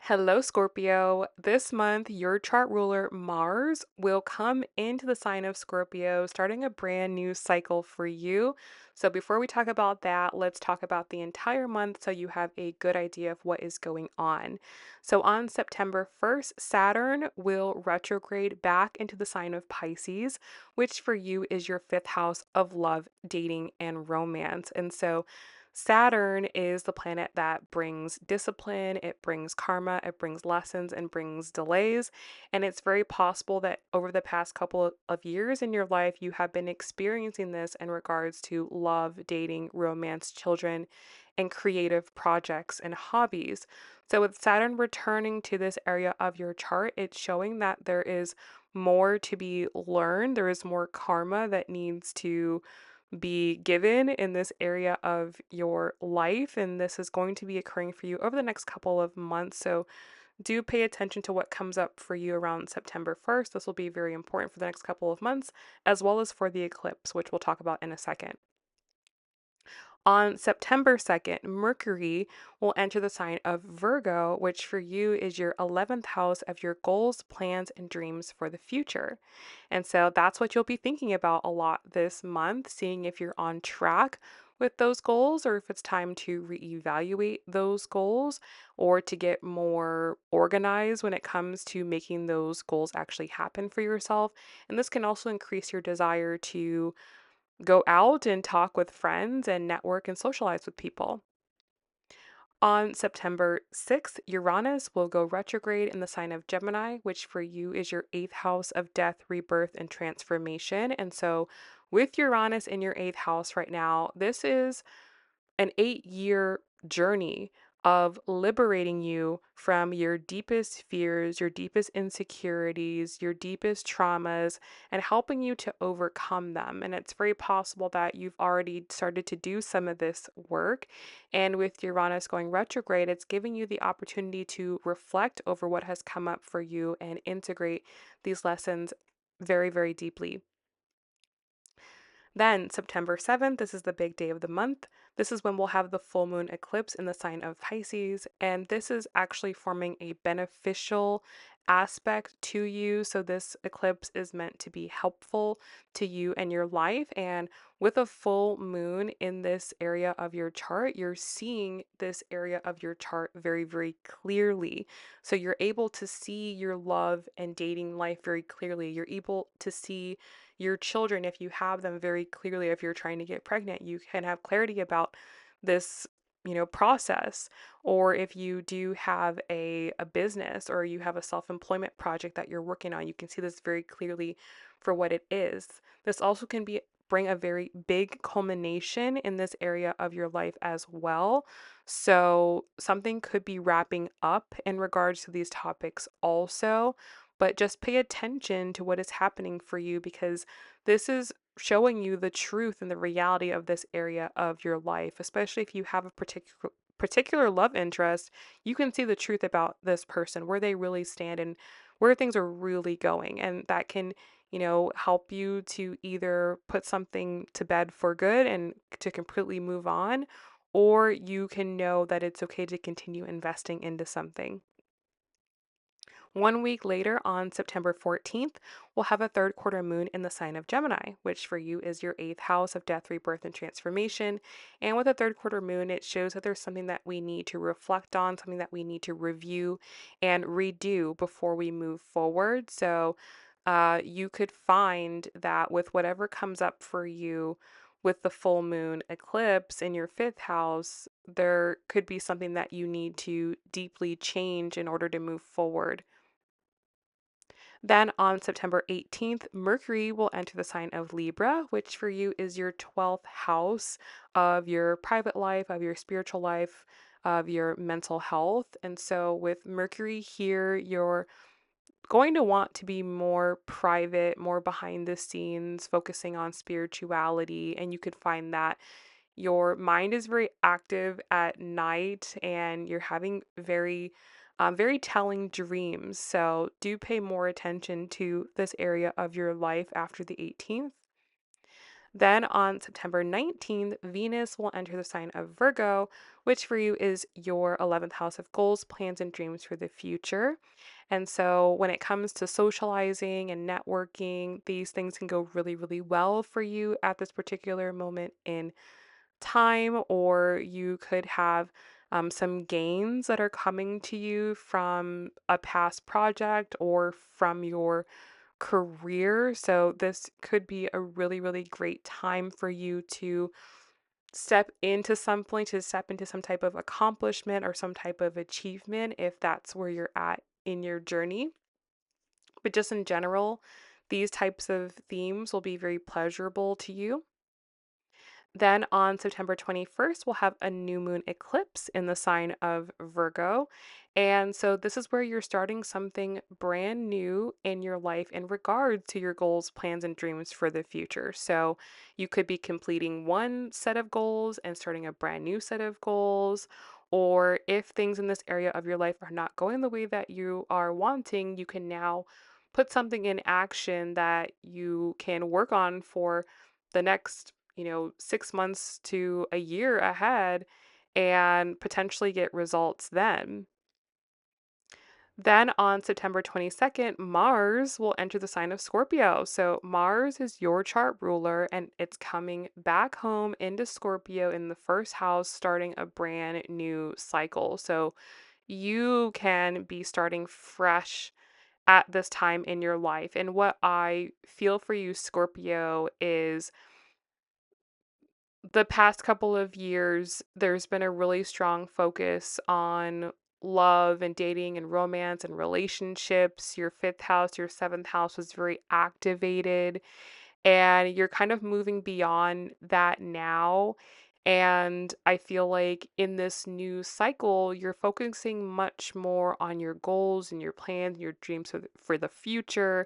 Hello, Scorpio. This month, your chart ruler Mars will come into the sign of Scorpio, starting a brand new cycle for you. So, before we talk about that, let's talk about the entire month so you have a good idea of what is going on. So, on September 1st, Saturn will retrograde back into the sign of Pisces, which for you is your fifth house of love, dating, and romance. And so, Saturn is the planet that brings discipline, it brings karma, it brings lessons, and brings delays. And it's very possible that over the past couple of years in your life, you have been experiencing this in regards to love, dating, romance, children, and creative projects and hobbies. So, with Saturn returning to this area of your chart, it's showing that there is more to be learned, there is more karma that needs to be given in this area of your life. And this is going to be occurring for you over the next couple of months. So do pay attention to what comes up for you around September 1st. This will be very important for the next couple of months, as well as for the eclipse, which we'll talk about in a second. On September 2nd, Mercury will enter the sign of Virgo, which for you is your 11th house of your goals, plans, and dreams for the future. And so that's what you'll be thinking about a lot this month, seeing if you're on track with those goals or if it's time to reevaluate those goals or to get more organized when it comes to making those goals actually happen for yourself. And this can also increase your desire to go out and talk with friends and network and socialize with people. On September 6th, Uranus will go retrograde in the sign of Gemini, which for you is your eighth house of death, rebirth, and transformation. And so, with Uranus in your eighth house right now, this is an 8-year journey of liberating you from your deepest fears, your deepest insecurities, your deepest traumas, and helping you to overcome them. And it's very possible that you've already started to do some of this work. And with Uranus going retrograde, it's giving you the opportunity to reflect over what has come up for you and integrate these lessons very, very deeply. Then, September 7th, this is the big day of the month. This is when we'll have the full moon eclipse in the sign of Pisces. And this is actually forming a beneficial aspect to you. So, this eclipse is meant to be helpful to you and your life. And with a full moon in this area of your chart, you're seeing this area of your chart very, very clearly. So, you're able to see your love and dating life very clearly. You're able to see your children, if you have them very clearly, if you're trying to get pregnant, you can have clarity about this, process. Or if you do have a business or you have a self-employment project that you're working on, you can see this very clearly for what it is. This also can be bring a very big culmination in this area of your life as well. So something could be wrapping up in regards to these topics also, but just pay attention to what is happening for you because this is showing you the truth and the reality of this area of your life, especially if you have a particular love interest. You can see the truth about this person, where they really stand and where things are really going, and that can help you to either put something to bed for good and to completely move on, or you can know that it's okay to continue investing into something. 1 week later, on September 14th, we'll have a third quarter moon in the sign of Gemini, which for you is your eighth house of death, rebirth, and transformation. And with a third quarter moon, it shows that there's something that we need to reflect on, something that we need to review and redo before we move forward. So you could find that with whatever comes up for you with the full moon eclipse in your fifth house, there could be something that you need to deeply change in order to move forward. Then on September 18th, Mercury will enter the sign of Libra, which for you is your 12th house of your private life, of your spiritual life, of your mental health. And so with Mercury here, you're going to want to be more private, more behind the scenes, focusing on spirituality. And you could find that your mind is very active at night and you're having very telling dreams. So do pay more attention to this area of your life after the 18th. Then on September 19th, Venus will enter the sign of Virgo, which for you is your 11th house of goals, plans, and dreams for the future. And so when it comes to socializing and networking, these things can go really, really well for you at this particular moment in time, or you could have some gains that are coming to you from a past project or from your career. So, this could be a really, really great time for you to step into something, to step into some type of accomplishment or some type of achievement if that's where you're at in your journey. But just in general, these types of themes will be very pleasurable to you. Then on September 21st, we'll have a new moon eclipse in the sign of Virgo. And so this is where you're starting something brand new in your life in regard to your goals, plans, and dreams for the future. So you could be completing one set of goals and starting a brand new set of goals. Or if things in this area of your life are not going the way that you are wanting, you can now put something in action that you can work on for the next 6 months to a year ahead and potentially get results then. Then on September 22nd, Mars will enter the sign of Scorpio. So Mars is your chart ruler and it's coming back home into Scorpio in the first house, starting a brand new cycle. So you can be starting fresh at this time in your life. And what I feel for you, Scorpio, is the past couple of years, there's been a really strong focus on love and dating and romance and relationships. Your fifth house, your seventh house was very activated, and you're kind of moving beyond that now. And I feel like in this new cycle, you're focusing much more on your goals and your plans and your dreams for the future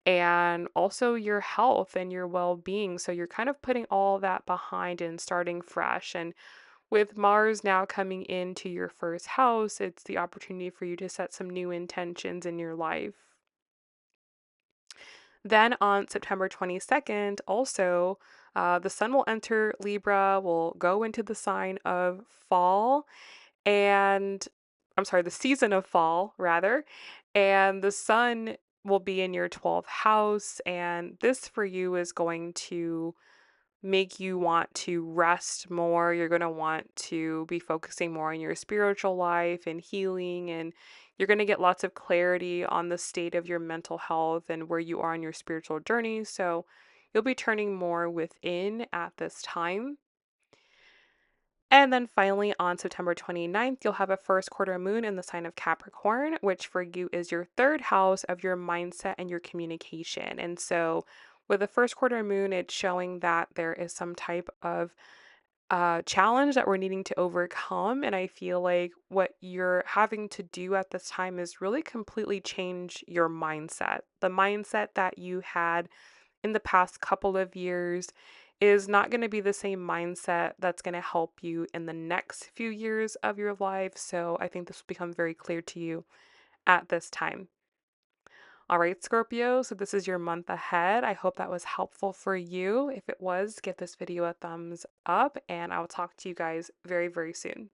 and also your health and your well being. So you're kind of putting all that behind and starting fresh. And with Mars now coming into your first house, it's the opportunity for you to set some new intentions in your life. Then on September 22nd, also, the sun will enter Libra, will go into the sign of fall, and I'm sorry, the season of fall, rather. And the sun will be in your 12th house. And this for you is going to make you want to rest more. You're going to want to be focusing more on your spiritual life and healing. And you're going to get lots of clarity on the state of your mental health and where you are on your spiritual journey. So you'll be turning more within at this time. And then finally, on September 29th, you'll have a first quarter moon in the sign of Capricorn, which for you is your third house of your mindset and your communication. And so, with the first quarter moon, it's showing that there is some type of challenge that we're needing to overcome. And I feel like what you're having to do at this time is really completely change your mindset. The mindset that you had in the past couple of years is not going to be the same mindset that's going to help you in the next few years of your life. So I think this will become very clear to you at this time. All right, Scorpio, so this is your month ahead. I hope that was helpful for you. If it was, give this video a thumbs up, and I will talk to you guys very, very soon.